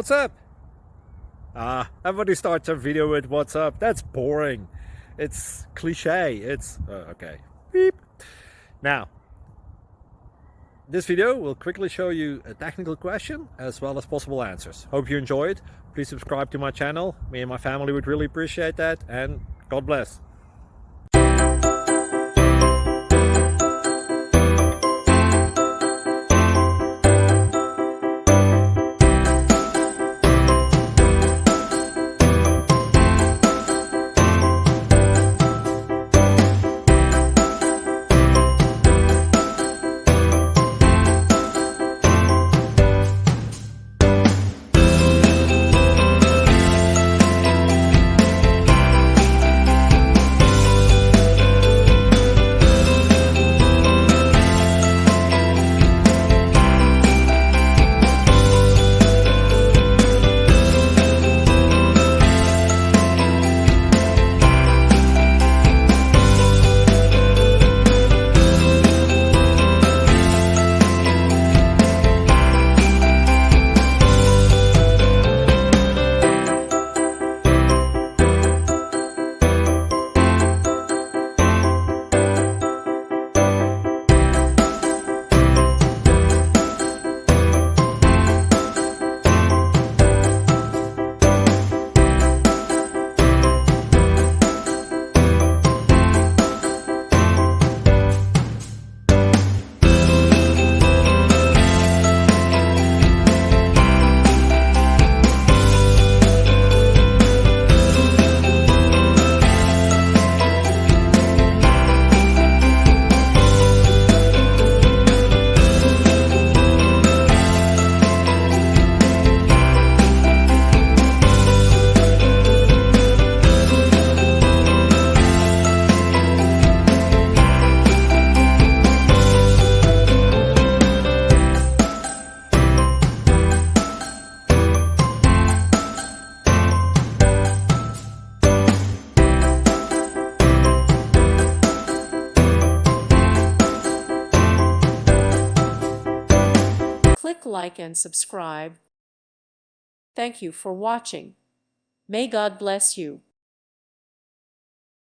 what's up? Everybody starts a video with what's up. That's boring. It's cliche. It's okay. Beep. Now, this video will quickly show you a technical question as well as possible answers. Hope you enjoy it. Please subscribe to my channel. Me and my family would really appreciate that, and God bless. Click like and subscribe. Thank you for watching. May God bless you.